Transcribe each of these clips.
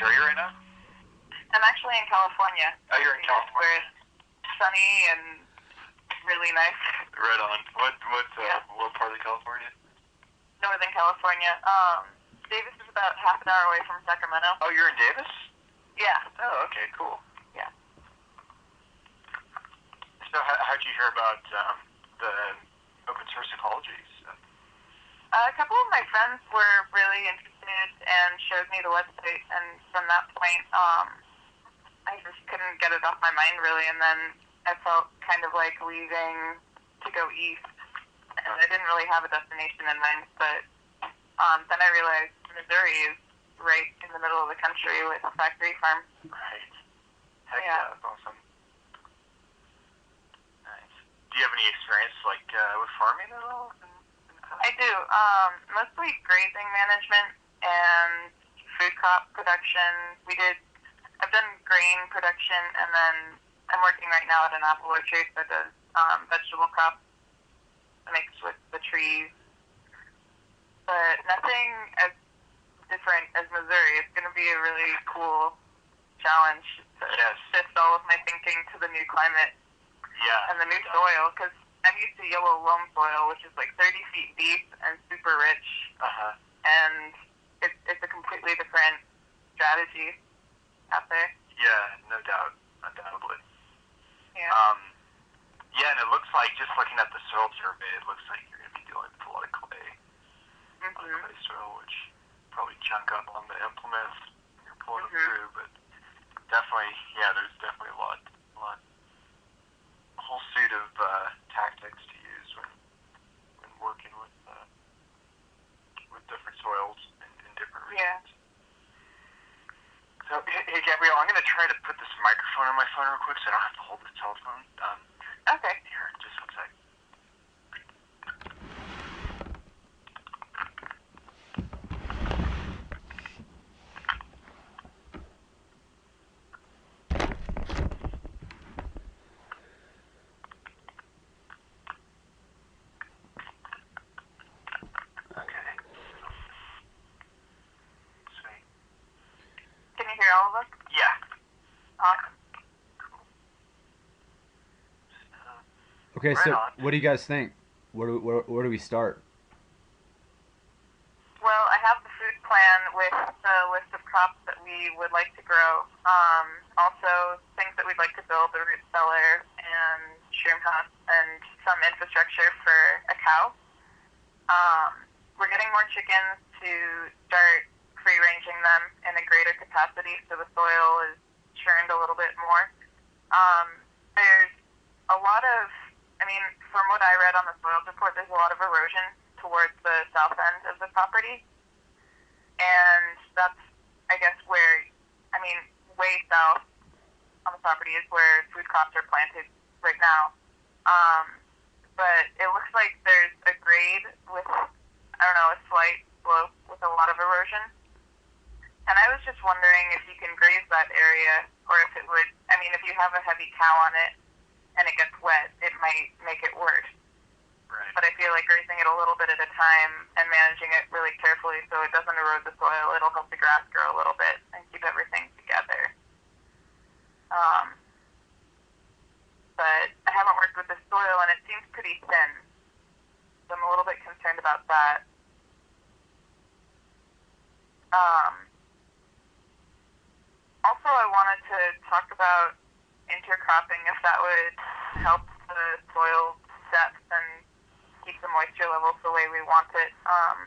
Where are you right now? I'm actually in California. Oh, you're in California. Where it's sunny and really nice. Right on. What part of California? Northern California. Davis is about half an hour away from Sacramento. Oh, you're in Davis? Yeah. Oh, okay, cool. Yeah. So how'd you hear about the open source ecology stuff? A couple of my friends were really interested and showed me the website, and from that point, I just couldn't get it off my mind really, and then I felt kind of like leaving to go east, and I didn't really have a destination in mind, but then I realized Missouri is right in the middle of the country with a factory farm. Right. Heck yeah, that's awesome. Nice. Do you have any experience with farming at all? I do. Mostly grazing management and food crop production. I've done grain production, and then I'm working right now at an apple orchard that does vegetable crops mixed with the trees. But nothing as different as Missouri. It's going to be a really cool challenge to shift all of my thinking to the new climate and the new soil, because I'm used to yellow loam soil, which is like 30 feet deep and super rich, and it's a completely different strategy out there. Yeah, no doubt, undoubtedly. Yeah. And it looks like, just looking at the soil survey, it looks like you're going to be dealing with a lot of clay. A lot of clay soil, which probably chunk up on the implements when you're pulling them through, but definitely, there's definitely a whole suite of tactics to use when working with different soils in different regions. Yeah. So, hey Gabrielle, I'm going to try to put this microphone on my phone real quick so I don't have to hold the telephone. Okay. Here, just one sec. Can you hear all of us? Yeah. Awesome. Okay, so what do you guys think? Where do we start? Well, I have the food plan with the list of crops that we would like to grow. Also, things that we'd like to build, the root cellar and shroom house, and some infrastructure for a cow. We're getting more chickens to start free-ranging them in a greater capacity so the soil is churned a little bit more. There's a lot of, from what I read on the soils report, there's a lot of erosion towards the south end of the property. And that's, I guess, where, way south on the property is where food crops are planted right now. But it looks like there's a grade with, a slight slope with a lot of erosion. And I was just wondering if you can graze that area, or if it would, if you have a heavy cow on it and it gets wet, it might make it worse. Right. But I feel like grazing it a little bit at a time and managing it really carefully so it doesn't erode the soil, it'll help the grass grow a little bit and keep everything together. But I haven't worked with the soil, and it seems pretty thin. So I'm a little bit concerned about that. Also, I wanted to talk about intercropping, if that would help the soil depth and keep the moisture levels the way we want it. I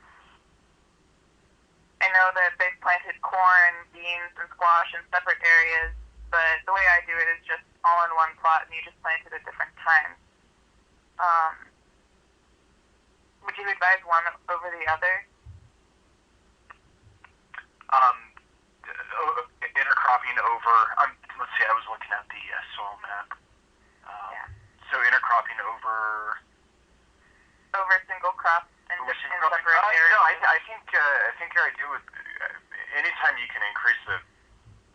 know that they've planted corn, beans, and squash in separate areas, but the way I do it is just all in one plot, and you just plant it at different times. Would you advise one over the other? Intercropping over, let's see, I was looking at the soil map. So intercropping over single crops in separate areas? No, I think your idea would, anytime you can increase the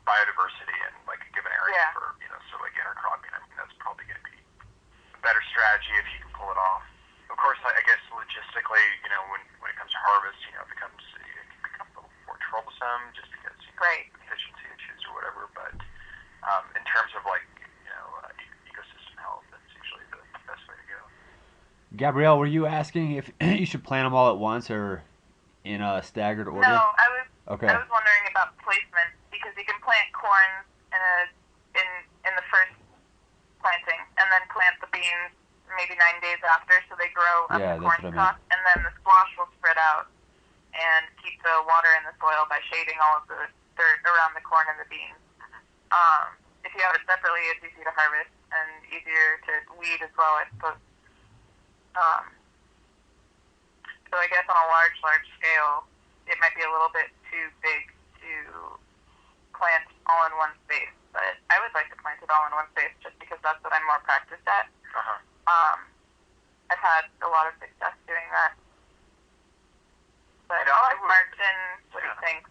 biodiversity in like a given area for, so like intercropping, that's probably going to be a better strategy if you can pull it off. Of course, I guess logistically, when it comes to harvest, it can become a little more troublesome just because, efficiency Gabrielle, were you asking if you should plant them all at once or in a staggered order? No, Okay. I was wondering about placement because you can plant corn in the first planting and then plant the beans maybe 9 days after, so they grow up the corn stalk, and then the squash will spread out and keep the water in the soil by shading all of the dirt around the corn and the beans. If you have it separately, it's easy to harvest and easier to weed as well, I suppose. So I guess on a large scale, it might be a little bit too big to plant all in one space. But I would like to plant it all in one space just because that's what I'm more practiced at. I've had a lot of success doing that. But I'll ask Martin what he thinks.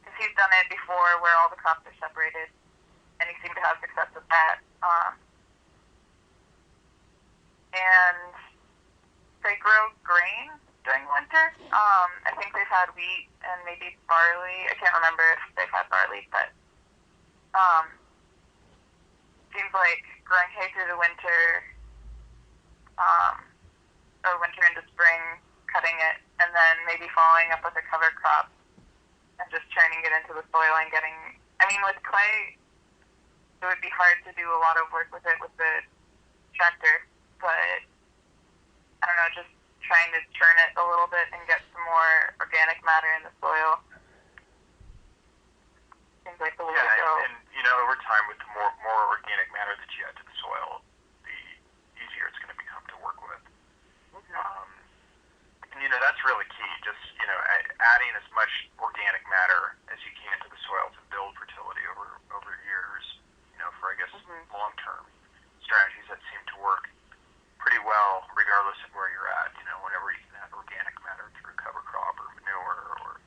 Because he's done it before where all the crops are separated. And he seemed to have success with that. And they grow grain during winter. I think they've had wheat and maybe barley. I can't remember if they've had barley, but seems like growing hay through the winter, or winter into spring, cutting it, and then maybe following up with a cover crop and just churning it into the soil and getting. I mean, with clay, it would be hard to do a lot of work with it with the tractor, but I don't know, just trying to churn it a little bit and get some more organic matter in the soil. Seems like the way to go. And over time, with the more organic matter that you add to the soil, the easier it's going to become to work with. And that's really key. Just adding as much organic matter as you can to the soil to build fertility over years. For I guess long-term strategies that seem to work pretty well, regardless of where you're at. Whenever you can add organic matter through cover crop or manure or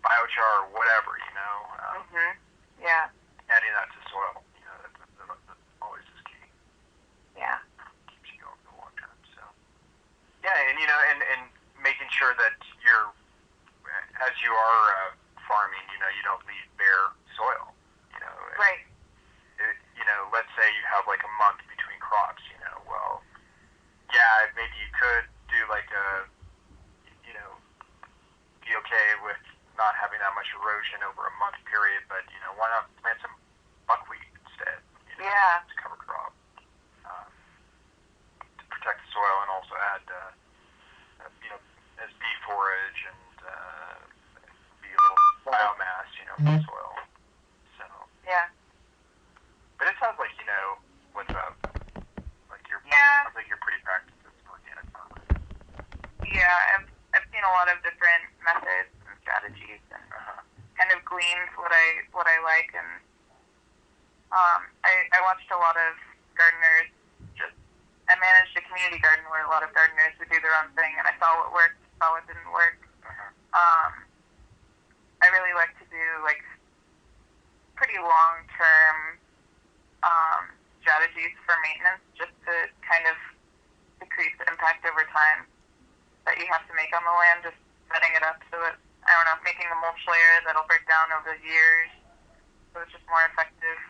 biochar or whatever. Yeah. Adding that to soil, that always is key. Yeah. Keeps you going for the long term. So. Yeah, and making sure that you're, as you are farming, you don't leave bare soil. Right. Let's say you have like a month between crops. Well, yeah, maybe you could do like be okay with not having that much erosion over a month period, but why not plant some buckwheat instead? Yeah. To cover crop, to protect the soil and also add as bee forage and be a little biomass, for the soil. So. Yeah. But it sounds like what's up. Like Yeah. Sounds like you're pretty practiced as an organic farmer. Yeah, I've seen a lot of different methods and strategies and kind of gleaned what I like, and I watched a lot of gardeners. I managed a community garden where a lot of gardeners would do their own thing, and I saw what worked, saw what didn't work. I really like to do like pretty long-term strategies for maintenance, just to kind of decrease the impact over time that you have to make on the land, just setting it up so that, I don't know, making a mulch layer that'll break down over the years so it's just more effective,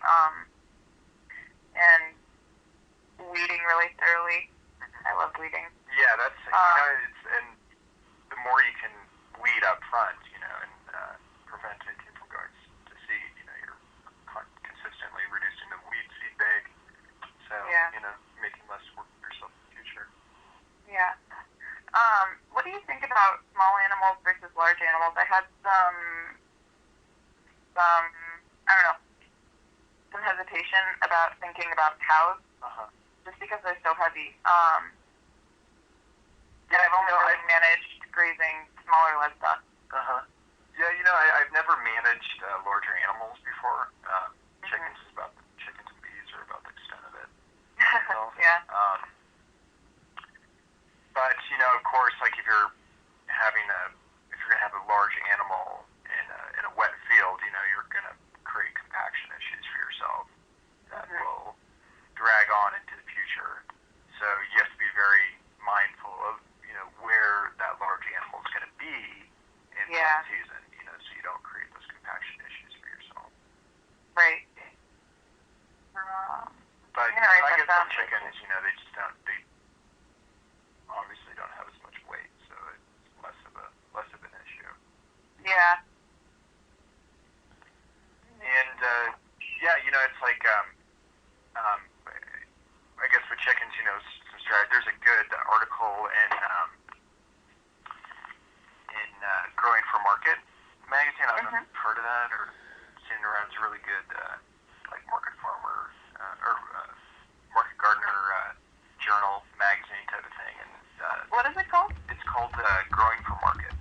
and weeding really thoroughly. I love weeding. Yeah, that's, and the more you can weed up front, and prevent it from going to seed, you're consistently reducing the weed seed bag. So, making less work for yourself in the future. Yeah. What do you think about small animals versus large animals? I had some I don't know, some hesitation about thinking about cows, just because they're so heavy. And I've only really managed grazing smaller livestock. Yeah, I've never managed larger animals before. Chickens and bees are about the extent of it. Yeah. But of course, like if you're gonna have a large animal in a wet field, you're gonna create compaction issues for yourself that will drag on into the future. So you have to be very mindful of where that large animal is gonna be in wet season, so you don't create those compaction issues for yourself. Right. But I guess some chickens, you know, they just don't. They obviously don't have as much weight, so it's less of an issue. Yeah. And yeah, you know, it's like I guess with chickens, you know, some strategy. There's a good article in Growing for Market magazine. I don't know if you've heard of that or seen it around. It's a really good like market farmer or market gardener journal magazine type of thing. And what is it called? It's called Growing for Market.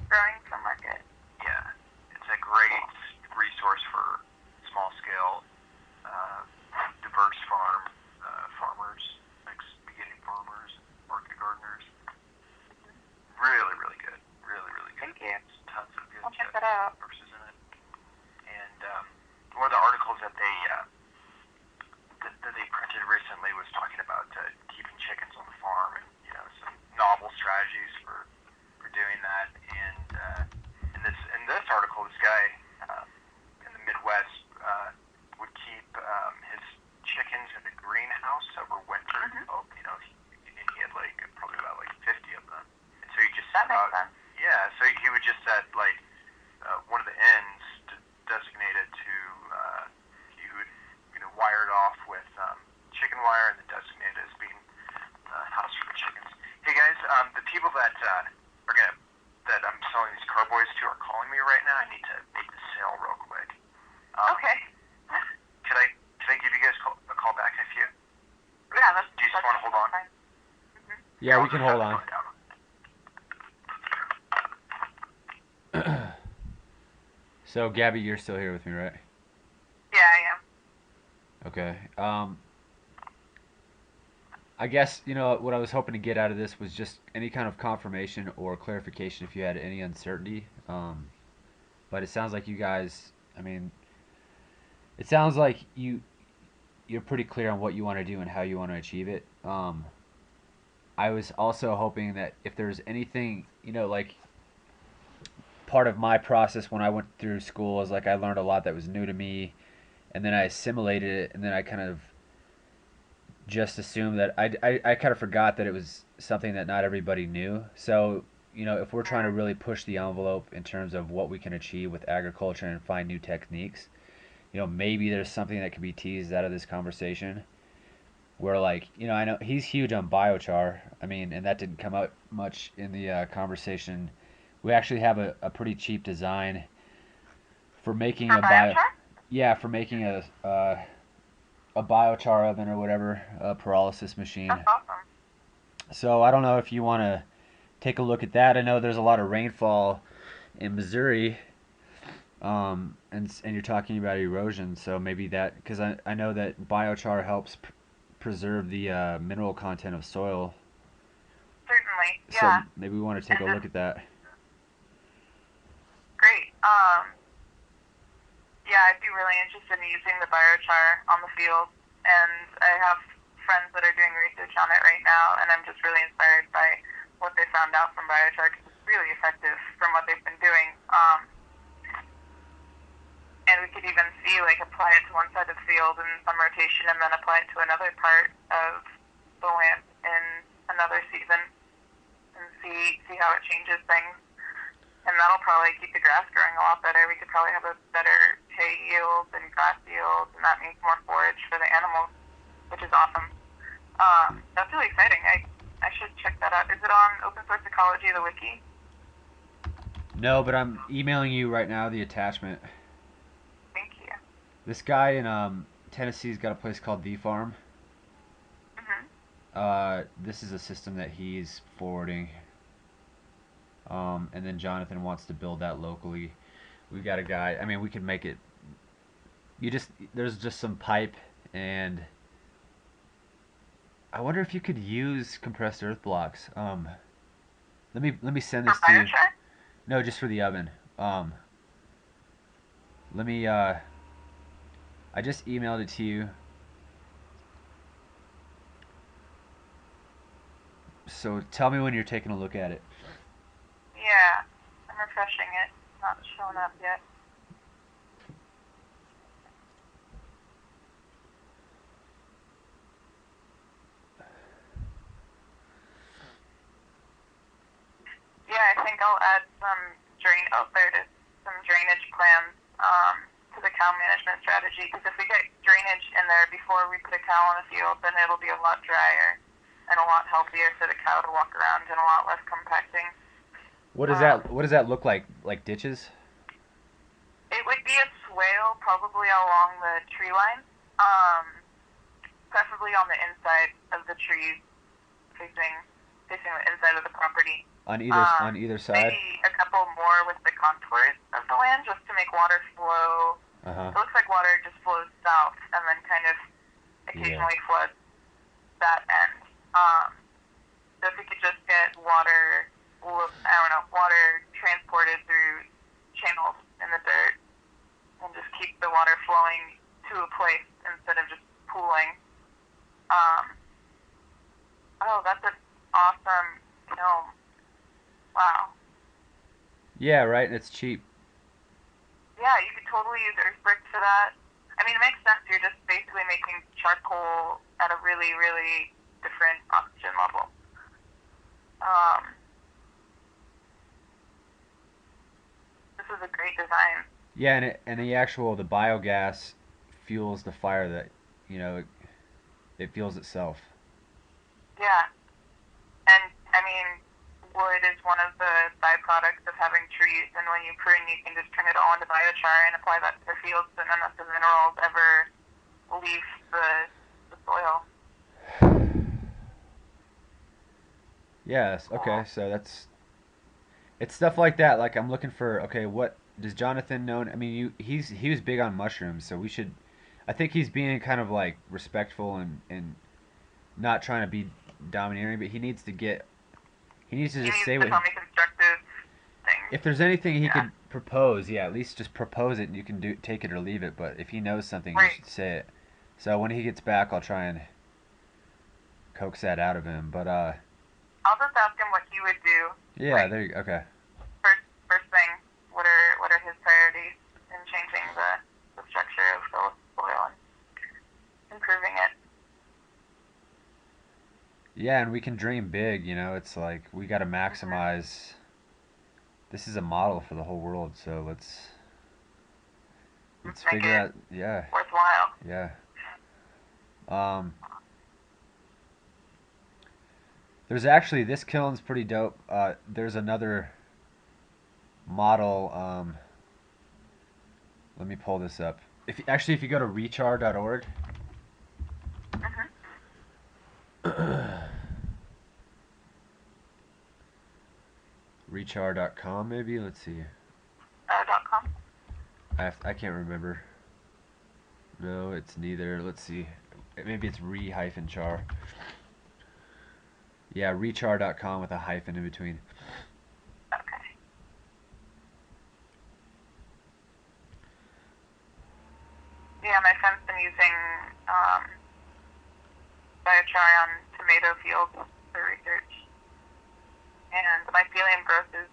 Growing for Market. Yeah, it's a great resource for small scale, diverse farmers, like beginning farmers, market gardeners. Really, really good. Really good. Thank you. Tons of good I'll check that out. resources in it. And one of the articles that they printed recently was talking about keeping chickens on the farm and, you know, some novel strategies for doing that. And in this article, this guy in the Midwest would keep his chickens in a greenhouse over winter. Oh, you know, he had like probably about like 50 of them. And so he just that makes sense. Yeah, so he would just set like one of the ends designated to he would, you know, wire it off with chicken wire and then designate it as being house for the chickens. Hey guys, the people that I'm selling these carboys to are calling me right now. I need to make the sale real quick. Okay. Could I give you guys a call back in a few? Yeah, Do you just want to hold on? Yeah, we can hold on. So, Gabby, you're still here with me, right? Yeah, I am. Okay. I guess, you know, what I was hoping to get out of this was just any kind of confirmation or clarification if you had any uncertainty. But it sounds like you guys, I mean, it sounds like you're pretty clear on what you want to do and how you want to achieve it. I was also hoping that if there's anything, you know, like part of my process when I went through school is like I learned a lot that was new to me, and then I assimilated it, and then I kind of just assumed that I kind of forgot that it was something that not everybody knew. So, you know, if we're trying to really push the envelope in terms of what we can achieve with agriculture and find new techniques, you know, maybe there's something that can be teased out of this conversation where, like, you know, I know he's huge on biochar. I mean, and that didn't come up much in the conversation. We actually have a pretty cheap design for making for biochar? For making a biochar oven or whatever, a pyrolysis machine. That's awesome. So I don't know if you want to take a look at that. I know there's a lot of rainfall in Missouri, and you're talking about erosion, so maybe that, because I know that biochar helps preserve the mineral content of soil. Certainly, yeah. So maybe we want to take a look at that. Great. Yeah, I'd be really interested in using the biochar on the field, and I have friends that are doing research on it right now, and I'm just really inspired by what they found out from biochar, because it's really effective from what they've been doing. And we could even see, like, apply it to one side of the field in some rotation, and then apply it to another part of the land in another season, and see how it changes things. And that'll probably keep the grass growing a lot better. We could probably have a better hay yield and grass yield, and that means more forage for the animals, which is awesome. That's really exciting. I should check that out. Is it on Open Source Ecology, the wiki? No, but I'm emailing you right now the attachment. Thank you. This guy in Tennessee's got a place called The Farm. This is a system that he's forwarding. And then Johnathan wants to build that locally. We've got a guy. I mean, we could make it. There's just some pipe, and I wonder if you could use compressed earth blocks. Let me send this to you. No, just for the oven. Let me. I just emailed it to you. So tell me when you're taking a look at it. Yeah, I'm refreshing it. It's not showing up yet. I'll add some drainage plans to the cow management strategy, because if we get drainage in there before we put a cow on the field, then it'll be a lot drier and a lot healthier for the cow to walk around and a lot less compacting. What does that look like? Like ditches? It would be a swale, probably along the tree line, preferably on the inside of the trees, facing the inside of the property. On either side? Maybe a couple more with the contours of the land, just to make water flow. It looks like water just flows south and then kind of occasionally floods that end. So if we could just get water transported through channels in the dirt and just keep the water flowing to a place instead of just pooling. That's an awesome kiln. Wow. Yeah, right, and it's cheap. Yeah, you could totally use earth bricks for that. I mean, it makes sense. You're just basically making charcoal at a really, really different oxygen level. This is a great design. Yeah, and the biogas fuels the fire that, it fuels itself. Yeah. And, I mean, wood is one of the byproducts of having trees, and when you prune, you can just turn it all into biochar and apply that to the fields, and none of the minerals ever leave the soil. Yes, okay, so it's stuff like that. Like, I'm looking for, okay, what does Johnathan know? I mean, he was big on mushrooms, so I think he's being kind of like respectful and not trying to be domineering, but he needs to just say what. Tell me constructive things. If there's anything he could propose, at least just propose it, and you can take it or leave it. But if he knows something, you should say it. So when he gets back, I'll try and coax that out of him. But I'll just ask him what he would do. Yeah, there you go. Okay. First thing, what are his priorities in changing the structure of the soil and improving it? Yeah, and we can dream big, it's like we got to maximize. This is a model for the whole world, so let's figure out, worthwhile. Yeah. There's actually, this kiln's pretty dope. There's another model, let me pull this up. If you go to rechar.org, rechar.com maybe, let's see. .com? I can't remember. No, it's neither. Let's see. Maybe it's re-char. Yeah, rechar.com with a hyphen in between. Okay. Yeah, my friend's been using biochar on tomato fields for research. And the mycelium growth is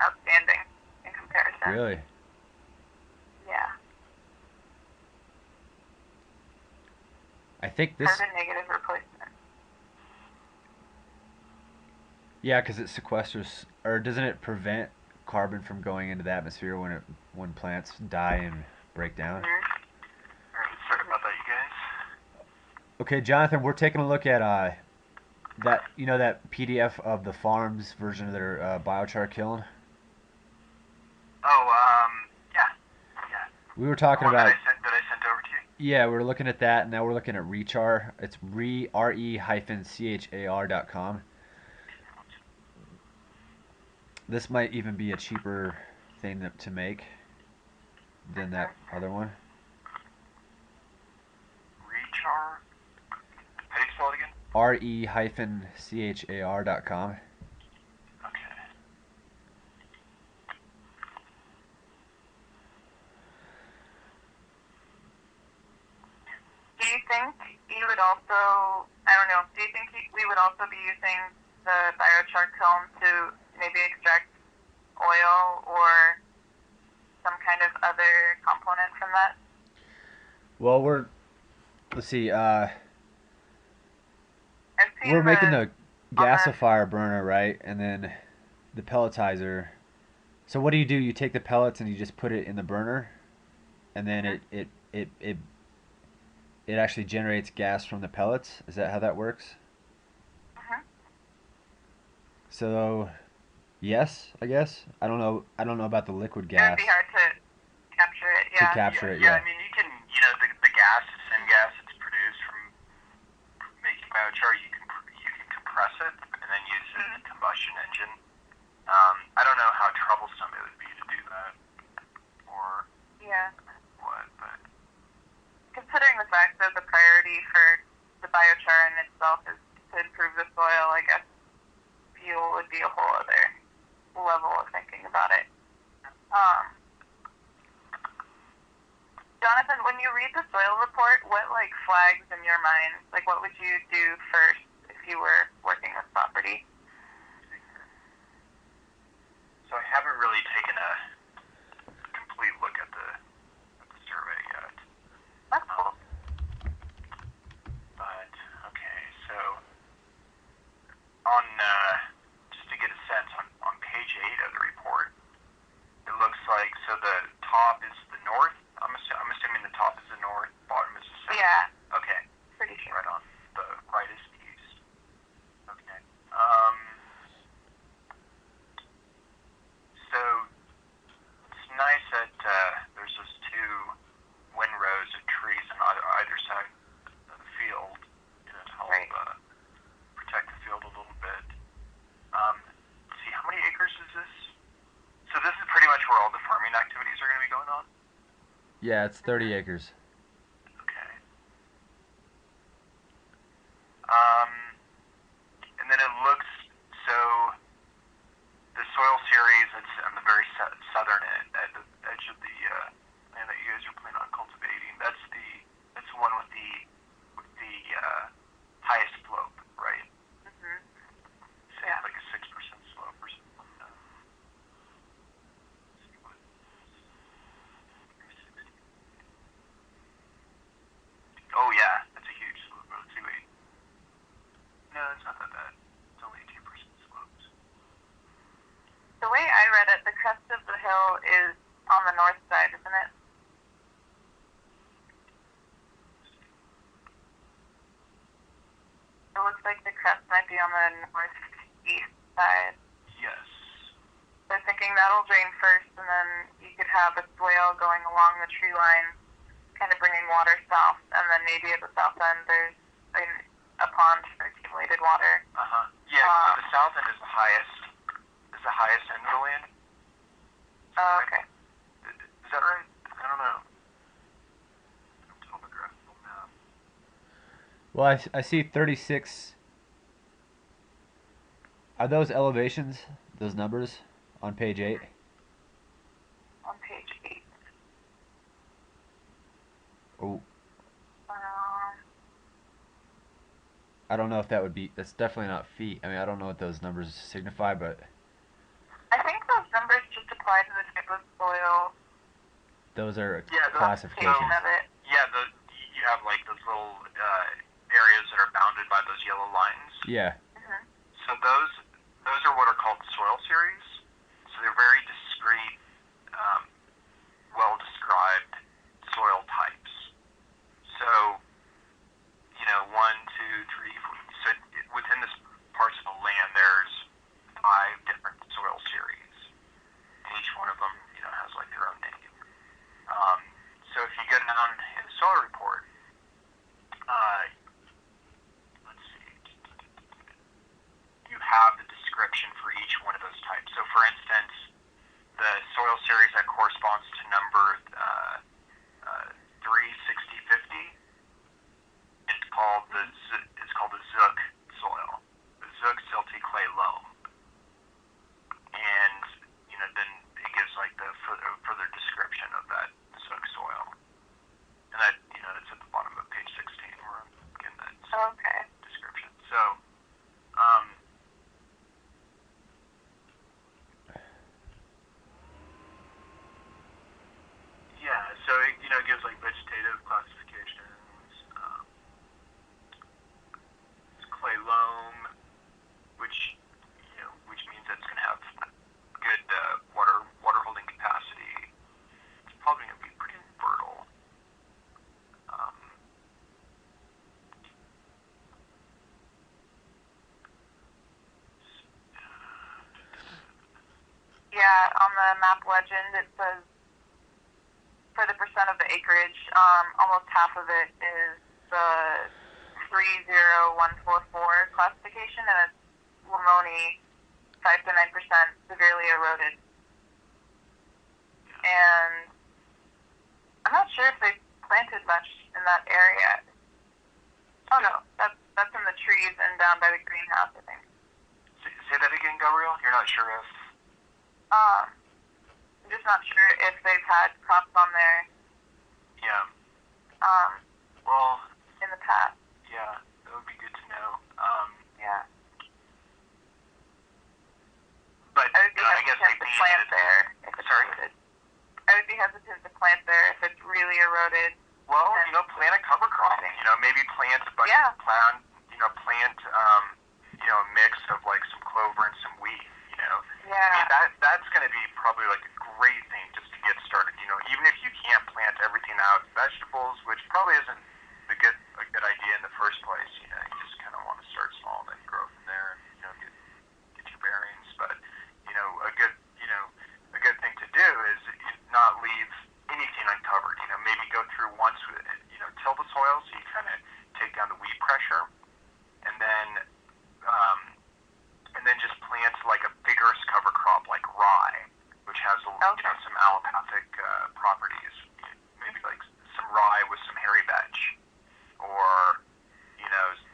outstanding in comparison. Really? Yeah. I think this... Carbon negative replacement. Yeah, because it sequesters, or doesn't it prevent carbon from going into the atmosphere when plants die and break down? Mm-hmm. Sorry about that, you guys. Okay, Johnathan, we're taking a look at that PDF of the farms version of their biochar kiln. Oh, yeah. We were talking about. That I sent over to you. Yeah, we're looking at that, and now we're looking at rechar. It's re-char.com. This might even be a cheaper thing to make than that other one. Rechar? How do you spell it again? re-char.com. Okay. Do you think you would also, do you think we would also be using the biochar kiln to maybe extract oil or some kind of other component from that? Well, let's see, we're making the gasifier burner, right? And then the pelletizer. So what do? You take the pellets and you just put it in the burner, and then it actually generates gas from the pellets. Is that how that works? Mhm. So, yes, I guess. I don't know about the liquid It would gas. be hard to capture it. To Yeah. capture it, Yeah, yeah. I mean, you can, the gas, the syngas that's produced from making biochar, you can compress it and then use it in a combustion engine. I don't know how troublesome it would be to do that, or Yeah. what, but Considering the fact that the priority for the biochar in itself is to improve the soil, I guess fuel would be a whole other level of thinking about it. Johnathan, when you read the soil report, what flags in your mind? What would you do first if you were working with property? so I haven't really taken a complete look at the survey yet. That's cool. But okay, so on just to get a sense on page 8 of the report, it looks like the top is the north. I'm assuming the top is the north, bottom is the south. Yeah. Okay. Pretty sure. Right on. The right is the east. Okay. So it's nice that there's those two windrows of trees on either side of the field, to help protect the field a little bit. Let's see, how many acres is this? So this is pretty much where all the farming activities are going to be going on? Yeah, it's 30 acres. Okay. And then it looks, so the soil series, it's on the very southern edge of the land that you guys are planning on cultivating. That's the one with the highest slope, right? Mhm. Say Yeah. it's like a 6% slope or something like that. Let's see what 360. Oh yeah, that's a huge slope. Let's see, wait. No, it's not that bad. It's only 2% slopes. The way I read it, the crest of the hill is on the north side, isn't it? It looks like the crest might be on the northeast side. Yes. They're thinking that'll drain first, and then you could have a swale going along the tree line, kind of bringing water south, and then maybe at the south end there's a pond for accumulated water. Yeah, so the south end is the highest end of the land. Oh, okay. Is that right? I don't know. I'm topographical map. Well, I see 36. Are those elevations, those numbers, on page 8? On page 8. Oh, Um, I don't know if that's definitely not feet. I mean, I don't know what those numbers signify, but I think those numbers just apply to the type of soil those are Yeah, classifications. of it. Yeah, you have those little areas that are bounded by those yellow lines. Yeah. Mm-hmm. So those are what are called soil series. So they're very discrete, well described soil types. So 1, 2, 3, 4. So within this parcel of land, there's 5 different soil series. And each one of them, has their own name. So if you go down in the soil report, let's see, you have the description for each one of those types. So for instance, the soil series that corresponds to number 36050, it's called the Zook soil, the Zook silty clay loam, and then it gives the further description of that Zook soil, and that it's at the bottom of page 16 where I'm getting that description. So, yeah, on the map legend, it says for the percent of the acreage, almost half of it is the 30144 classification, and it's Lamoni, 5 to 9% severely eroded. And I'm not sure if they planted much in that area. Oh no, that's in the trees and down by the greenhouse, I think. Say that again, Gabrielle? You're not sure if... I'm just not sure if they've had crops on there. Yeah. Well... in the past. Yeah, that would be good to know. Yeah. But I would be I guess hesitant to plant there if it's eroded. I would be hesitant to plant there if it's really eroded. Well, plant a cover crop. Maybe plant a bunch of plant a mix of like some clover and some wheat. Yeah. I mean, that's going to be probably like a great thing just to get started. Even if you can't plant everything out, vegetables, which probably isn't a good idea in the first place. You just kind of want to start small and then grow from there. And, get your bearings. But a good thing to do is not leave anything uncovered. Maybe go through once with till the soil so you kind of take down the weed pressure, and then just plant like a vigorous cover crop like rye, which has some allopathic properties. Maybe like some rye with some hairy vetch, or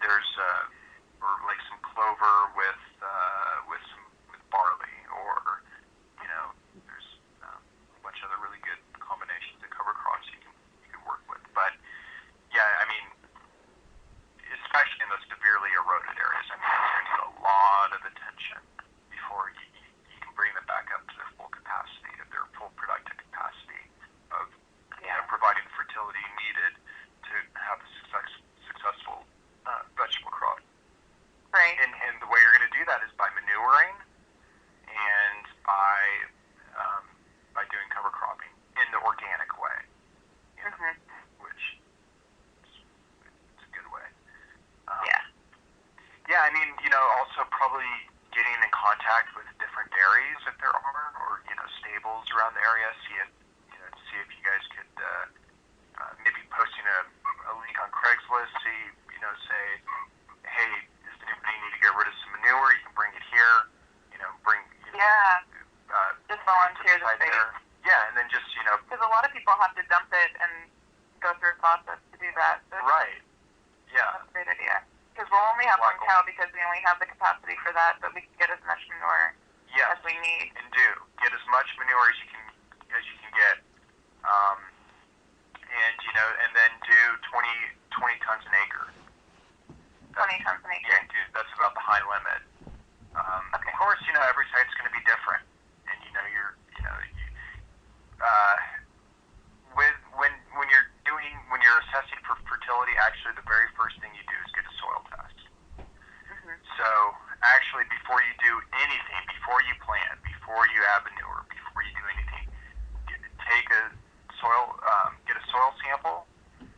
there's or like some clover with barley, or there's a bunch of other really good combinations of cover crops you can work with. But yeah, I mean, especially in the severely eroded areas, I mean, it's going to need a lot of attention before you can bring them back up to their full capacity, of their full productive capacity of providing the fertility needed to have a successful vegetable crop. Right. And the way you're going to do that is by manuring and by doing cover cropping in the organic way, which it's a good way. Yeah, I mean, also probably getting in contact with different dairies if there are, or stables around the area. See if you guys could maybe posting a link on Craigslist. Say, hey, does anybody need to get rid of some manure? You can bring it here. Just volunteer the space. Yeah, and then just because a lot of people have to dump it and go through a process to do that. So right. Yeah. That's a great idea. Because we'll only have one cow because we only have the capacity for that, but we can get as much manure as we need. And get as much manure as you can get, and then do 20 tons an acre. 20 tons an acre. Yeah, that's about the high limit. Of course, every site's going to be different, and when you're assessing for fertility, actually the very first thing you do is get a soil test. So actually, before you do anything, before you plant, before you add manure, before you do anything, get a soil sample,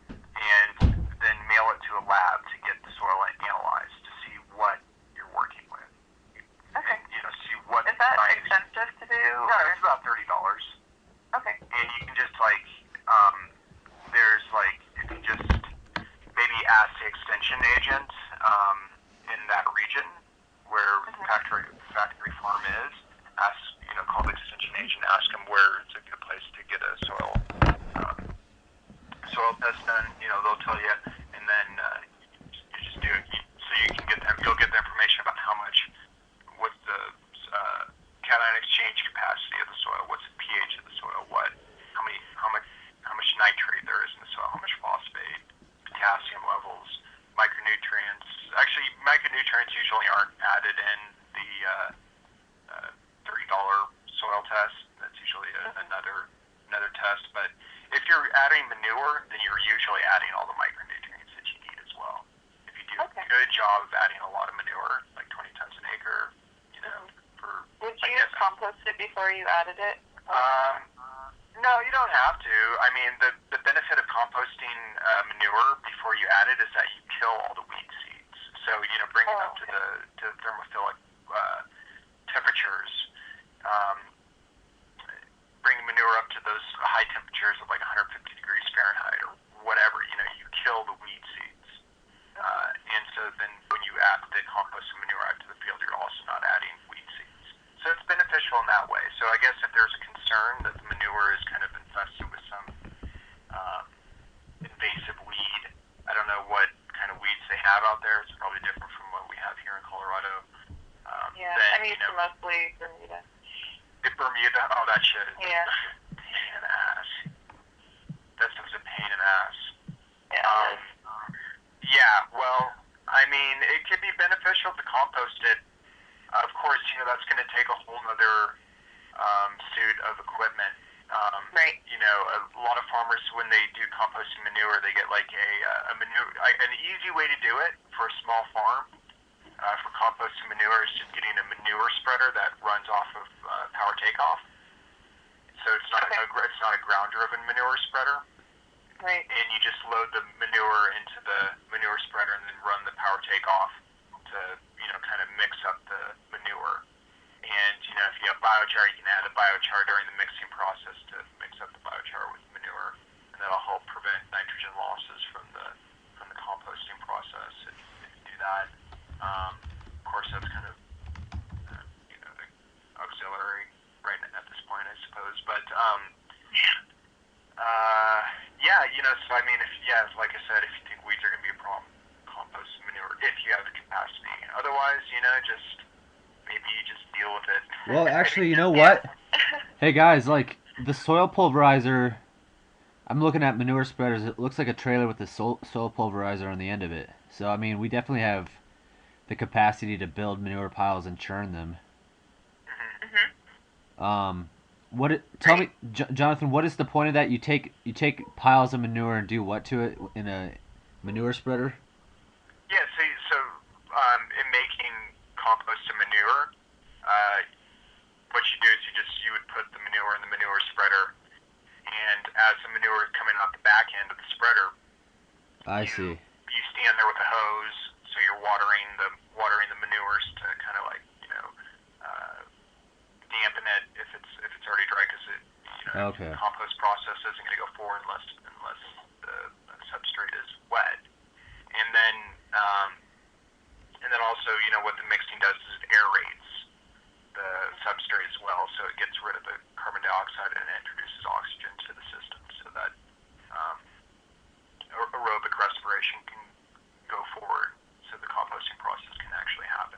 and then mail it to a lab to get the soil analyzed to see what you're working with. Okay. And, see what. Is that expensive to do? No, it's about $30. Okay. And you can just there's if you just maybe ask the extension agent in that region where factory farm is, call the extension agent, ask them where it's a good place to get a soil test done. They'll tell you, and then you just do it. You'll get the information about what's the cation exchange capacity of the soil, what's the pH of the soil, how much nitrate there is in the soil, how much phosphate, potassium levels, micronutrients. Actually, micronutrients usually aren't added in the $30 soil test. That's usually another test. But if you're adding manure, then you're usually adding all the micronutrients that you need as well. If you do a good job of adding a lot of manure, like 20 tons an acre, Would you compost it before you added it? No, you don't have to. I mean, the benefit of composting manure before you add it is that you kill all the weed seeds. So bring it up to the thermophilic temperatures. bring manure up to those high temperatures of like 150 degrees Fahrenheit or whatever, you kill the weed seeds. And so then when you add the compost and manure out to the field, you're also not adding weed seeds. So it's beneficial in that way. So I guess if there's a concern that the manure is kind of infested with some invasive weed, I don't know what kind of weeds they have out there. It's probably different from what we have here in Colorado. I'm used to mostly Bermuda. Bermuda? Oh, that shit is a pain in the ass. That stuff's a pain in the ass. Yeah. Yeah, well, I mean, it could be beneficial to compost it. Of course, that's going to take a whole other suit of equipment. Right. A lot of farmers, when they do composting manure, they get like a manure. An easy way to do it for a small farm for composting manure is just getting a manure spreader that runs off of power takeoff. So it's not a ground-driven manure spreader. Right. And you just load the manure into the manure spreader and then run the power takeoff to kind of mix up the manure. And if you have biochar, you can add the biochar during the mixing process to mix up the biochar with manure, and that'll help prevent nitrogen losses from the composting process if you do that. Of course, that's kind of the auxiliary right at this point, I suppose. But so I mean, like I said, if you think weeds are going to be a problem, compost manure if you have the capacity. Otherwise, maybe you just deal with it. Well, actually, you know what? Hey guys, like the soil pulverizer, I'm looking at manure spreaders. It looks like a trailer with a soil pulverizer on the end of it. So I mean, we definitely have the capacity to build manure piles and churn them. Tell me, Johnathan, what is the point of that? You take piles of manure and do what to it in a manure spreader? Yeah, so in making compost and manure, what you do is you would put the manure in the manure spreader, and as the manure is coming out the back end of the spreader, I see. You stand there with a hose, so you're watering the manures to kind of like dampen it if it's already dry, because the compost process isn't going to go forward unless the substrate is wet. And then also what the mixing does is it aerates the substrate as well, so it gets rid of the carbon dioxide and it introduces oxygen to the system, so that aerobic respiration can go forward, so the composting process can actually happen.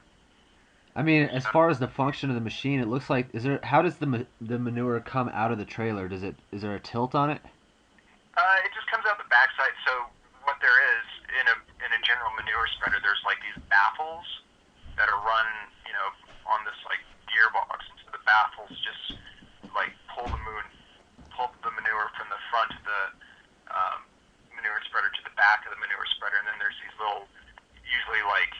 I mean, as far as the function of the machine, it looks like how does the manure come out of the trailer? Is there a tilt on it? It just comes out the backside. So what there is in a general manure spreader, there's like these baffles that are run, on this like gearbox, and so the baffles just like pull the manure from the front of the manure spreader to the back of the manure spreader, and then there's these little, usually like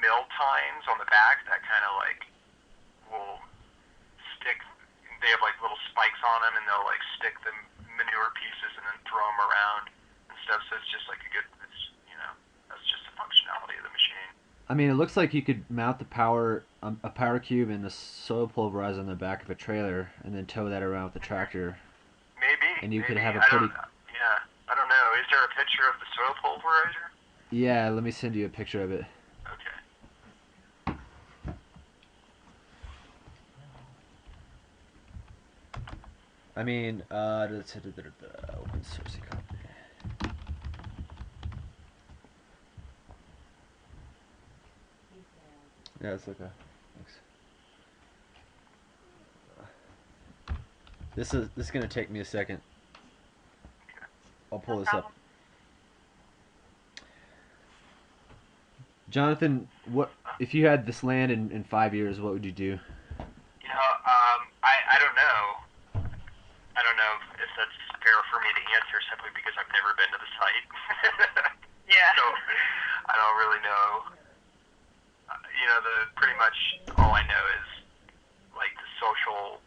mill tines on the back that kind of like will stick. They have like little spikes on them, and they'll like stick the manure pieces and then throw them around and stuff. So it's just like that's just the functionality of the machine. I mean, it looks like you could mount a power cube and the soil pulverizer on the back of a trailer, and then tow that around with the tractor. Maybe. And you could have a pretty. I don't know. Is there a picture of the soil pulverizer? Yeah, let me send you a picture of it. Okay. I mean, open source copy. Yeah, it's okay. Thanks. This is gonna take me a second. I'll pull this up. Johnathan, what if you had this land in 5 years? What would you do? I don't know. I don't know if that's fair for me to answer, simply because I've never been to the site. Yeah. So I don't really know. Pretty much all I know is like the social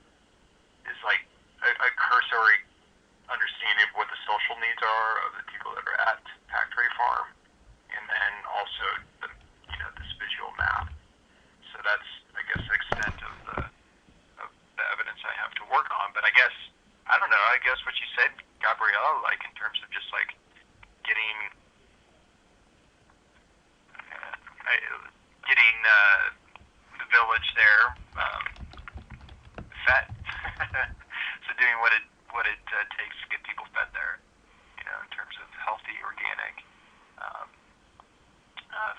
is like a cursory understanding of what the social needs are of the people that are at Factory Farm, and then also this visual map. So that's, I guess, the extent of the evidence I have to work I don't know. I guess what you said, Gabrielle, like in terms of just like getting the village there fed. So doing what it takes to get people fed there, in terms of healthy, organic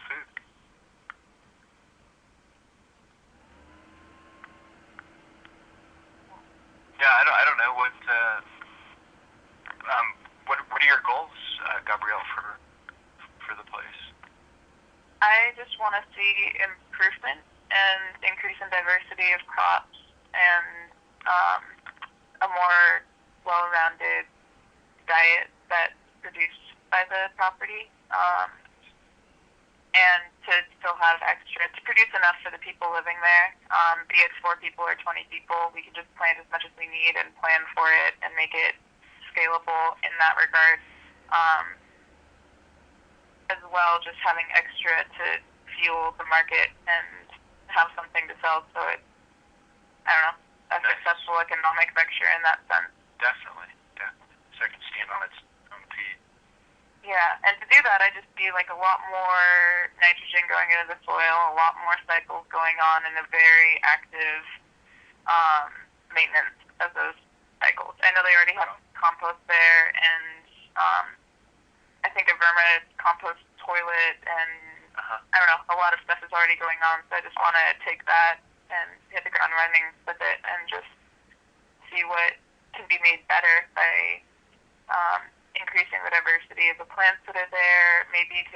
food. Yeah, I don't know what are your goals, Gabrielle, for the place? I just want to see improvement and increase in diversity of crops and a more well-rounded diet that's produced by the property, and to still have extra, to produce enough for the people living there, be it 4 people or 20 people. We can just plant as much as we need and plan for it and make it scalable in that regard. As well, just having extra to fuel the market and have something to sell, so it's, I don't know, a successful economic venture in that sense. Definitely. So it can stand on its own feet. Yeah, and to do that, I just see like a lot more nitrogen going into the soil, a lot more cycles going on, and a very active maintenance of those cycles. I know they already have compost there, and I think a vermi compost toilet, and I don't know, a lot of stuff is already going on, so I just want to take that and hit the ground running with it and just see what can be made better by increasing the diversity of the plants that are there, maybe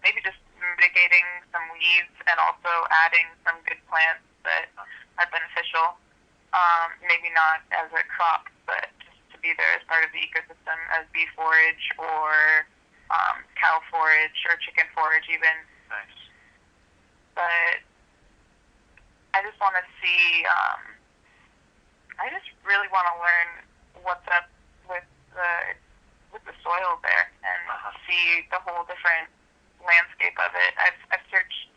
maybe just mitigating some weeds and also adding some good plants that are beneficial, maybe not as a crop, but to be there as part of the ecosystem as bee forage or cow forage or chicken forage even. Nice. But I just want to see, I just really want to learn what's up with the soil there and see the whole different landscape of it. I've searched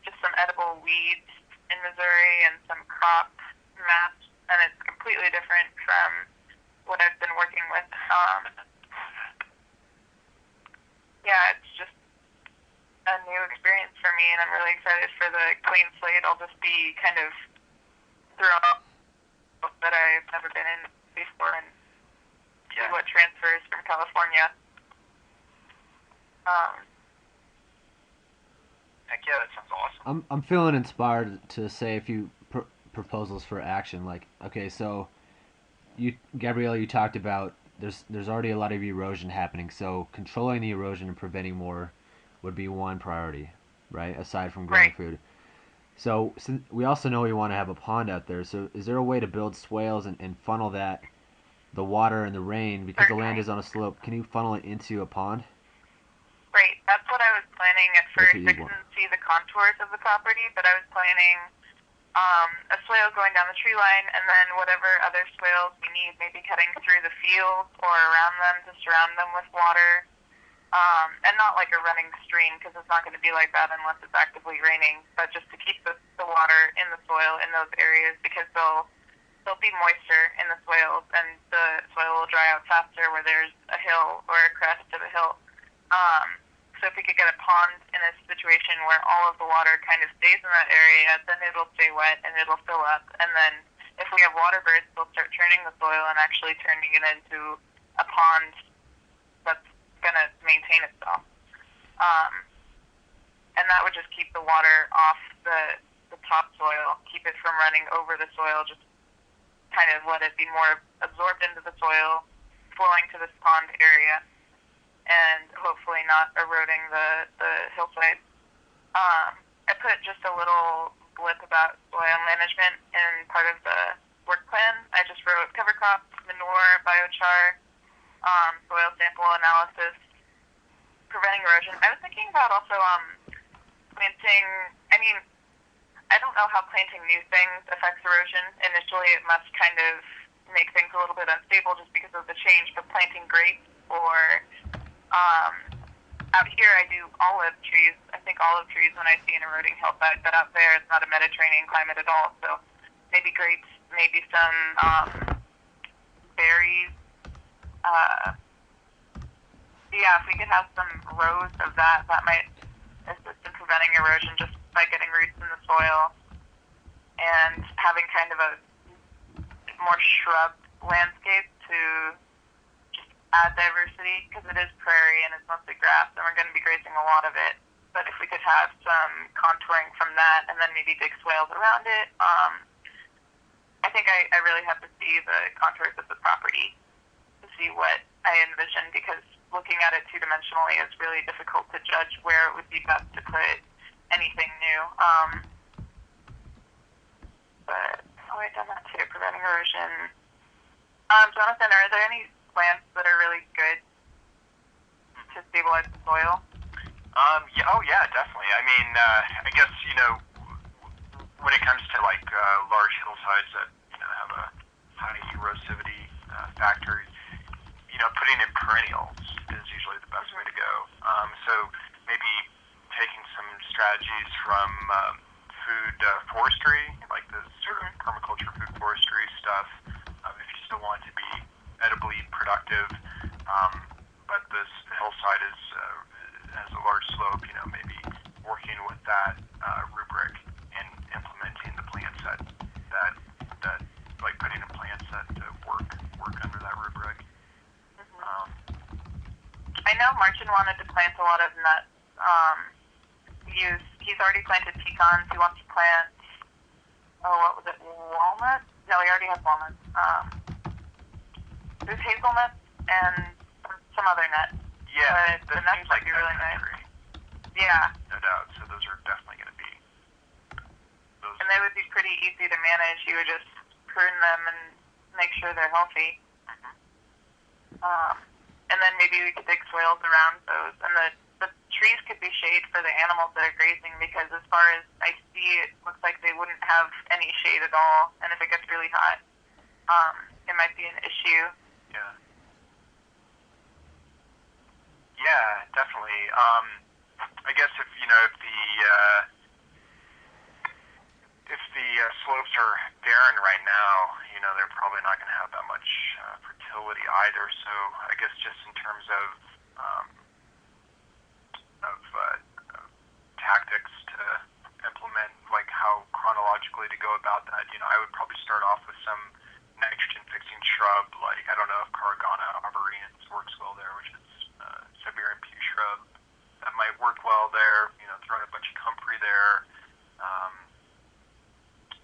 just some edible weeds in Missouri and some crop maps, and it's completely different from what I've been working with. Yeah, it's just a new experience for me, and I'm really excited for the clean slate. I'll just be kind of thrown off that I've never been in before and see what transfers from California. Heck yeah, that sounds awesome. I'm feeling inspired to say a few proposals for action. Like, okay, so Gabrielle, you talked about there's already a lot of erosion happening, so controlling the erosion and preventing more would be one priority, right? Aside from growing food. So we also know we want to have a pond out there. So is there a way to build swales and funnel the water and the rain, because the land is on a slope? Can you funnel it into a pond? Right, that's what I was planning at first. I couldn't see the contours of the property, but I was planning a swale going down the tree line, and then whatever other swales we need, maybe cutting through the fields or around them to surround them with water. And not like a running stream, because it's not going to be like that unless it's actively raining, but just to keep the water in the soil in those areas, because there'll be moisture in the soils, and the soil will dry out faster where there's a hill or a crest of a hill. So if we could get a pond in a situation where all of the water kind of stays in that area, then it'll stay wet and it'll fill up. And then if we have water birds, they'll start turning the soil and actually turning it into a pond that's going to maintain itself. And that would just keep the water off the topsoil, keep it from running over the soil, just kind of let it be more absorbed into the soil, flowing to this pond area, and hopefully not eroding the hillside. I put just a little blip about soil management in part of the work plan. I just wrote cover crops, manure, biochar, soil sample analysis, preventing erosion. I was thinking about also planting, I don't know how planting new things affects erosion. Initially, it must kind of make things a little bit unstable just because of the change, but planting grapes or out here I do olive trees. I think olive trees when I see an eroding hillside, but out there it's not a Mediterranean climate at all, so maybe grapes maybe some berries. Yeah, if we could have some rows of that, that might assist in preventing erosion just by getting roots in the soil and having kind of a more shrub landscape to just add diversity, because it is prairie and it's mostly grass and we're going to be grazing a lot of it. But if we could have some contouring from that and then maybe dig swales around it, I think I really have to see the contours of the property to see what I envision, because looking at it two-dimensionally is really difficult to judge where it would be best to put anything new. But I've done that too, preventing erosion. Johnathan, are there any plants that are really good to stabilize the soil? Yeah, definitely. I mean, I guess, when it comes to like large hillsides that have a high erosivity factor, putting in perennials is usually the best way to go. So maybe taking some strategies from food forestry, like the sort of permaculture food forestry stuff, if you still want to be edibly productive, but this hillside has a large slope, maybe working with that rubric and implementing the plants that like putting in plants that work under that rubric. I know Marcin wanted to plant a lot of nuts. He's already planted pecans. He wants to plant, what was it, walnuts? No, he already has walnuts. There's hazelnuts and some other nuts. Yeah, but the nuts might be really nice. Yeah. No doubt. So those are definitely going to be those. And they would be pretty easy to manage. You would just prune them and make sure they're healthy. And then maybe we could dig swales around those. And the trees could be shade for the animals that are grazing, because as far as I see, it looks like they wouldn't have any shade at all. And if it gets really hot, it might be an issue. Yeah. Yeah, definitely. I guess if the slopes are barren right now, they're probably not going to have that much fertility either. So I guess just in terms of tactics to implement, like how chronologically to go about that, I would probably start off with some nitrogen-fixing shrub, like I don't know if Cargana arboreans works well there, which is Siberian pew shrub. That might work well there. Throwing a bunch of comfrey there.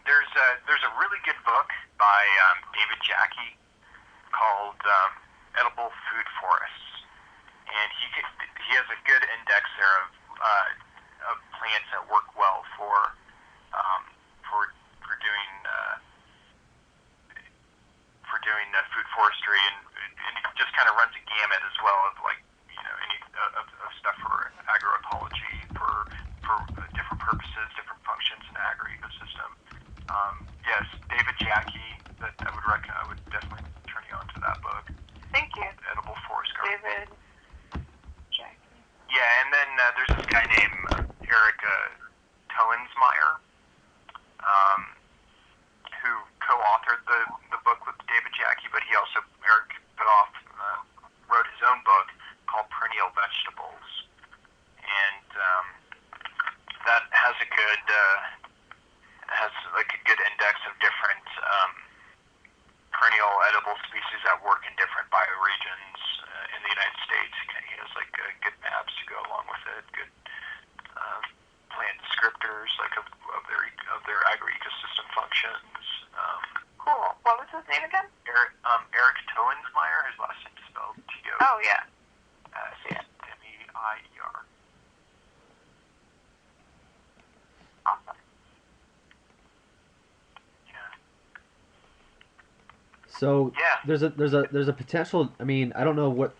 There's a really good book by David Jackie called Edible Food Forests, and he has a good index there of plants that work well for doing food forestry, and it just kind of runs a gamut as well of like any of stuff for agroecology, for different purposes, different functions in the agro-ecosystem. Yes, David Jackie. That I would definitely turn you on to that book. Thank you. Edible Forest Garden. David Jackie. Yeah, and then there's this guy named Eric Townsmeyer, who co-authored the book with David Jackie, but Eric wrote his own book called Perennial Vegetables, and that has a good index of different perennial edible species that work in different bioregions in the United States. He has good maps to go along with it, good plant descriptors of their agro-ecosystem functions. Cool. What was his name again? Eric Townsmeyer. His last name is spelled T-O. Oh, yeah. S-M-E-I-E-R. Awesome. So yeah. there's a potential. I mean, I don't know what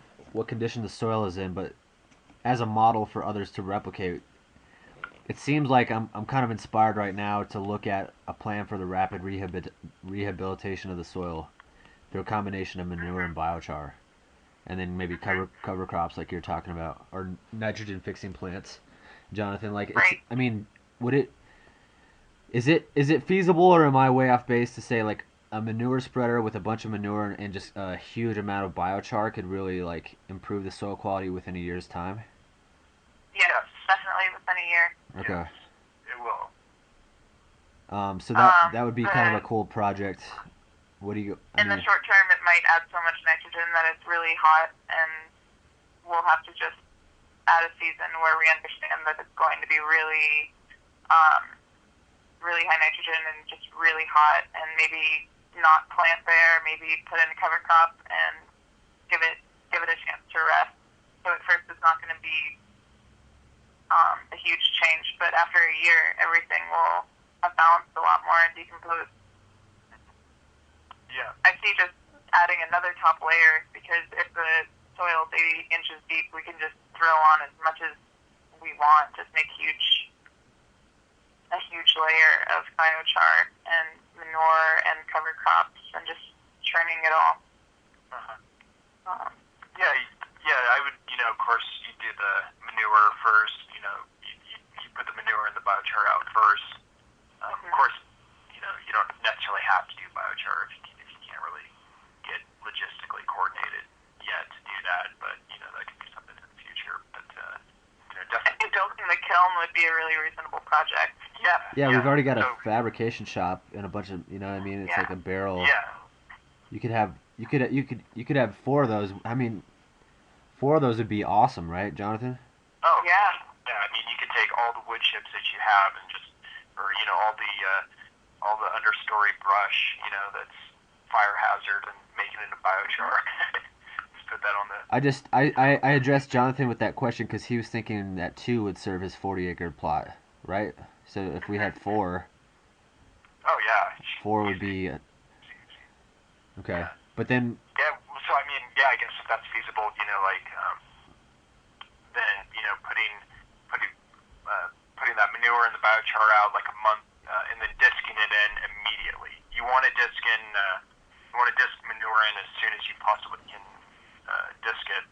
condition the soil is in, but as a model for others to replicate, it seems like I'm kind of inspired right now to look at a plan for the rapid rehabilitation of the soil through a combination of manure and biochar, and then maybe cover crops like you're talking about, or nitrogen fixing plants, Johnathan. Right. I mean, is it feasible, or am I way off base to say like a manure spreader with a bunch of manure and just a huge amount of biochar could really like improve the soil quality within a year's time? Yes, definitely within a year. Okay. Yes, it will. So that would be kind of a cool project. What do you? In the short term, it might add so much nitrogen that it's really hot, and we'll have to just add a season where we understand that it's going to be really, really high nitrogen and just really hot, and maybe not plant there, maybe put in a cover crop and give it a chance to rest. So at first, it's not going to be a huge change, but after a year, everything will have balanced a lot more and decomposed. Yeah. I see just adding another top layer, because if the soil's 80 inches deep, we can just throw on as much as we want, just make a huge layer of biochar and manure and cover crops and just churning it all. Uh-huh. Yeah, I would, of course, you do the manure first, you put the manure and the biochar out first. Of course, you don't necessarily have to do biochar if you can't really get logistically coordinated yet to do that, but, that could be something in the future. But, definitely. I think building the kiln would be a really reasonable project. Yeah. Yeah, we've already got a fabrication shop and a bunch of, it's like a barrel. Yeah. You could have 4 of those. I mean, 4 of those would be awesome, right, Jonathan? Oh yeah. Yeah, I mean, you could take all the wood chips that you have and just, or all the understory brush, that's fire hazard, and make it into biochar. Just put that on the. I addressed Jonathan with that question because he was thinking that 2 would serve his 40-acre plot, right? So if we had 4. Oh yeah. 4 would be. Okay, yeah. But then. Yeah. So I mean, yeah, I guess if that's feasible, then putting that manure and the biochar out like a month, and then disking it in immediately. You want to disc manure in as soon as you possibly can disc it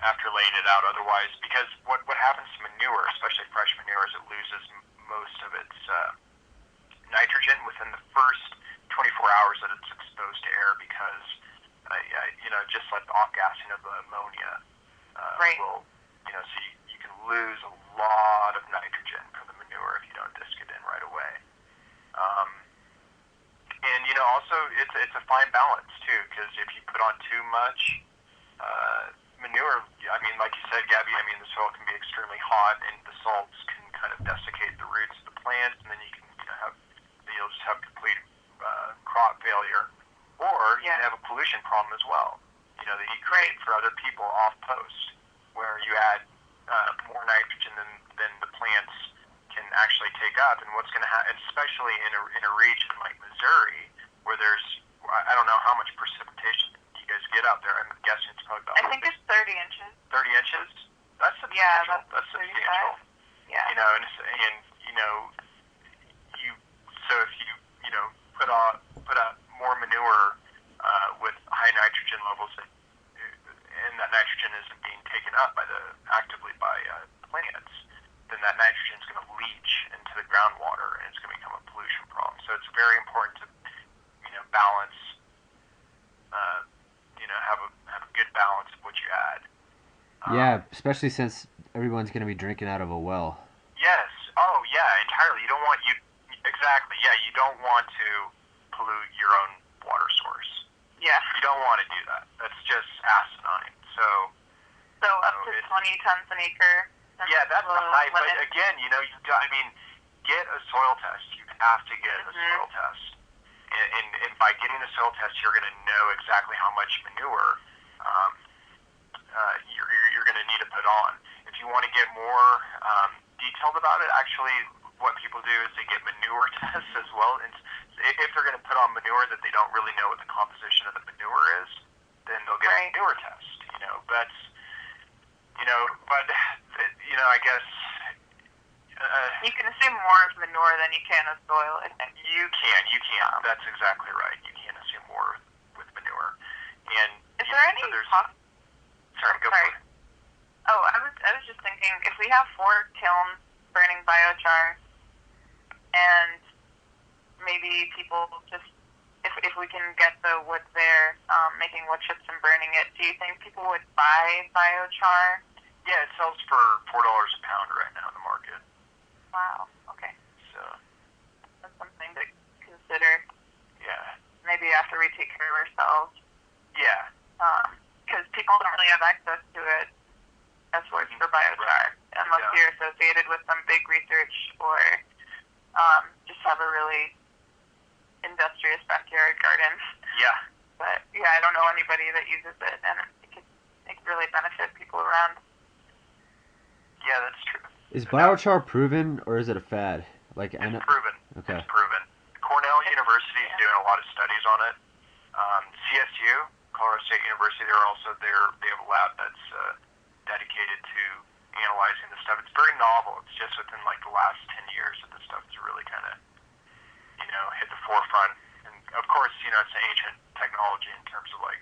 after laying it out. Otherwise, because what happens to manure, especially fresh manure, is it loses most of its nitrogen within the first 24 hours that it's exposed to air, because just like the off-gassing of the ammonia right. will, so you can lose a lot of nitrogen from the manure if you don't disc it in right away. And also it's a fine balance too, because if you put on too much manure, I mean, like you said, Gabby, I mean, the soil can be extremely hot, and the salts can kind of desiccate the roots of the plants, and then you can you'll just have complete crop failure, or you can have a pollution problem as well. That you create for other people off post, where you add more nitrogen than the plants can actually take up. And what's going to happen, especially in a region like Missouri, where there's, I don't know how much precipitation you guys get out there. I'm guessing it's probably about. I think it's 30 inches. 30 inches. That's substantial. Yeah, that's substantial. Yeah. And so if you put out more manure with high nitrogen levels, and that nitrogen isn't being taken up actively by plants, then that nitrogen is going to leach into the groundwater, and it's going to become a pollution problem. So it's very important to balance, have a good balance of what you add. Yeah, especially since everyone's going to be drinking out of a well. Yes. Oh yeah, entirely. You don't want exactly. Yeah, you don't want to pollute your own water source. Yeah. You don't want to do that. That's just asinine. So up to 20 tons an acre. Yeah, that's the height. But again, get a soil test. You have to get a soil test. And by getting a soil test, you're going to know exactly how much manure you're going to need to put on. If you want to get more detailed about it, actually, what people do is they get manure tests as well. And if they're going to put on manure that they don't really know what the composition of the manure is, then they'll get a manure test. I guess you can assume more of manure than you can of soil. I think you can. That's exactly right. You can assume more with manure. And is there any? Sorry, go for it. Oh, I was just thinking, if we have 4 kilns burning biochar, and maybe people just we can get the wood there, making wood chips and burning it. Do you think people would buy biochar? Yeah, it sells for $4 a pound right now in the market. Wow. Okay. So that's something to consider. Yeah. Maybe after we take care of ourselves. Yeah. Because people don't really have access to it as source for biochar unless you're associated with some big research or just have a really industrious backyard garden. Yeah. But yeah, I don't know anybody that uses it, and it could really benefit people around. Yeah, that's true. Is biochar proven or is it a fad? It's proven. Okay. It's proven. Cornell University is doing a lot of studies on it. CSU, Colorado State University, they have a lab that's dedicated to analyzing this stuff. It's very novel. It's just within like the last 10 years that this stuff has really kind of, hit the forefront. And of course, it's an ancient technology in terms of like,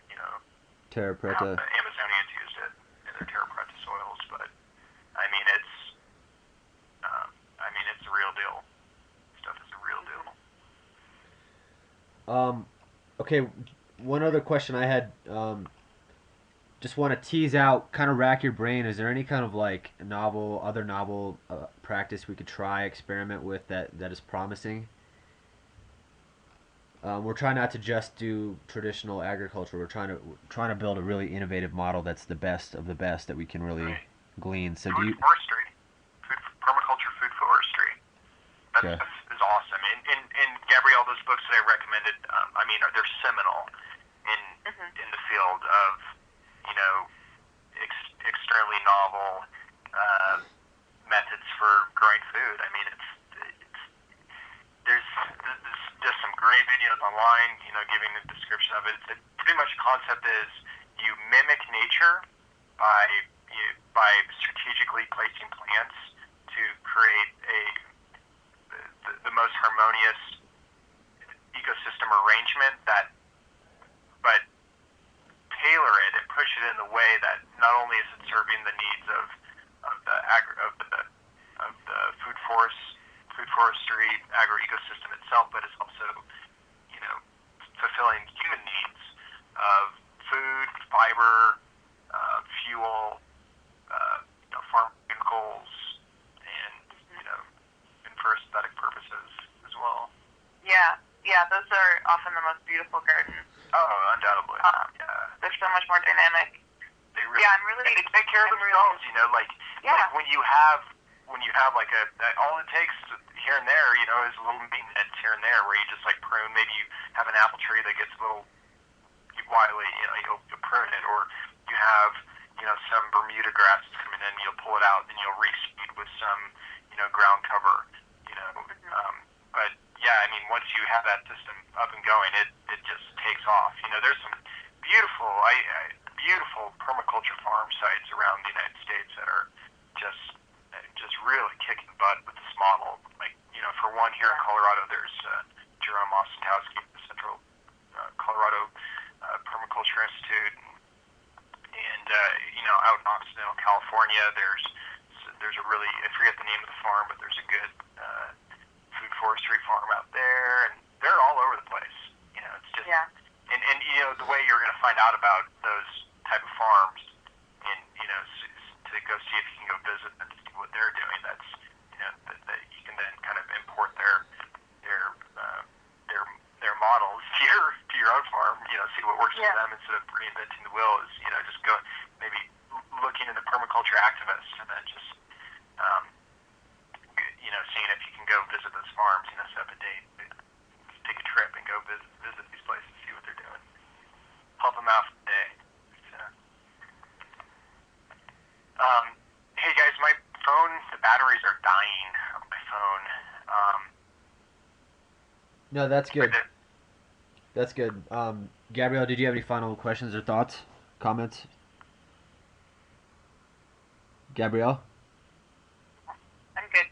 Terra how Preta. the Amazonians used it in their Terra Preta soils. But I mean, it's the real deal. Stuff is the real deal. Okay, one other question I had. Just want to tease out, kind of rack your brain. Is there any kind of like other novel practice we could try, experiment with that is promising? We're trying not to just do traditional agriculture. We're trying to build a really innovative model that's the best of the best that we can really glean. So food forestry, permaculture, food forestry. That stuff is awesome. And Gabrielle, those books that I recommended, they're seminal in the field of externally novel methods for growing food. I mean, there's just some great videos online, giving the description of it. Pretty much the concept is you mimic nature by strategically placing plants to create the most harmonious ecosystem arrangement but tailor it and push it in the way that not only is it serving the needs of the food forestry agro-ecosystem itself, but it's also fulfilling human needs of food, fiber, fuel, pharmaceuticals, and for aesthetic purposes as well. Yeah, those are often the most beautiful gardens. Oh, undoubtedly. They're so much more dynamic. They really, and they take care of themselves. Like when you have like all it takes here and there, is a little maintenance here and there where you just like prune. Maybe you have an apple tree that gets a little wily, you'll prune it, or you have some Bermuda grass that's coming in, you'll pull it out, and you'll reseed with some ground cover. But yeah, I mean, once you have that system up and going, it just takes off. There's some beautiful permaculture farm sites around the United States that are just really kicking butt with this model. Like, for one, here in Colorado, there's Jerome Ostentowski, the Central Colorado Permaculture Institute, and out in Occidental California, there's a really, I forget the name of the farm, but there's a good food forestry farm out there, and they're all over the place. It's just and the way you're going to find out about those type of farms, and to go see if you can go visit and see what they're doing. That's that you can then kind of import their models to your own farm. See what works for them instead of reinventing the wheel. Is just go maybe looking into permaculture activists and then just seeing if you can go visit those farms. Set up a date, take a trip, and go visit these places, see what they're doing, help them out for the day. Hey guys, my phone, the batteries are dying on my phone. No, that's good. That's good. Gabrielle, did you have any final questions or thoughts, comments? Gabrielle? I'm good.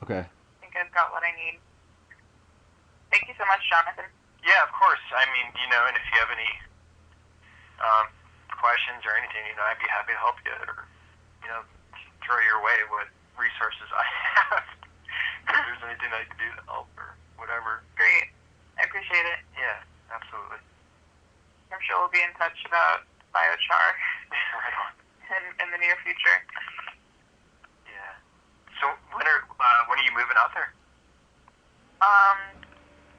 Okay. I think I've got what I need. Thank you so much, Johnathan. Yeah, of course. I mean, and if you have any questions or anything, I'd be happy to help you or, throw your way what resources I have. If there's anything I can do to help or whatever. Great. I appreciate it. Yeah, absolutely. sure we'll be in touch about biochar Right on. in the near future. Yeah. So when are you moving out there?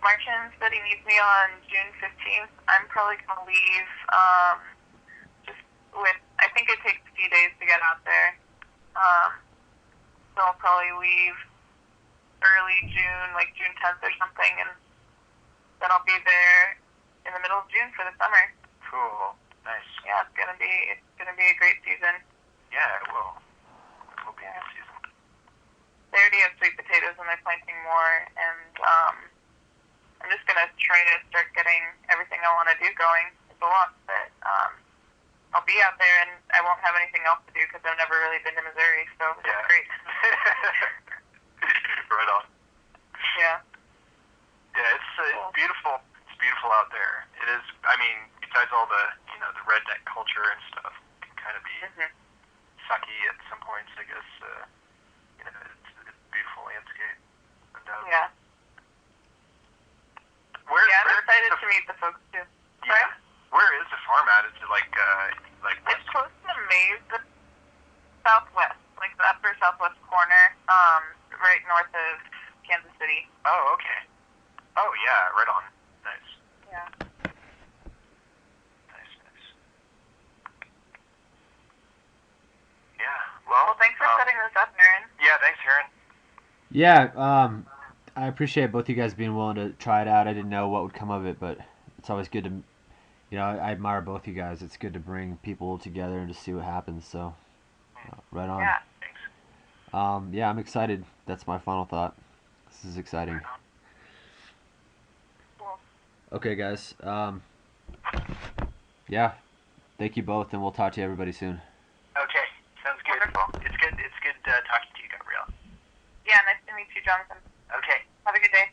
Martin said he needs me on June 15th. I'm probably going to leave, I think it takes a few days to get out there. So I'll probably leave early June, like June 10th or something, and then I'll be there in the middle of June for the summer. Cool. Nice. Yeah, it's gonna be a great season. Yeah, it will. It will be a good season. They already have sweet potatoes and they're planting more, and I'm just gonna try to start getting everything I want to do going. It's a lot, but I'll be out there and I won't have anything else to do because I've never really been to Missouri, so it's great. Right on. Yeah. Yeah, it's beautiful. It's beautiful out there. It is. I mean, besides all the the redneck culture and stuff, it can kind of be sucky at some points. I guess. It's a beautiful landscape. Yeah. I'm excited to meet the folks too. Yeah. Sorry? Where is the farm at? Is it like It's close to Maze, the southwest, like the upper southwest corner, right north of Kansas City. Oh, okay. Oh, yeah, right on. Nice. Yeah. Nice. Yeah. Well, Thanks for setting this up, Aaron. Yeah, thanks, Aaron. Yeah, I appreciate both you guys being willing to try it out. I didn't know what would come of it, but it's always good to, I admire both you guys. It's good to bring people together and just see what happens. So, right on. Yeah. Thanks. Yeah, I'm excited. That's my final thought. This is exciting. Cool. Okay, guys. Yeah, thank you both, and we'll talk to everybody soon. Okay, sounds good. Wonderful. It's good talking to you, Gabrielle. Yeah, nice to meet you, Jonathan. Okay. Have a good day.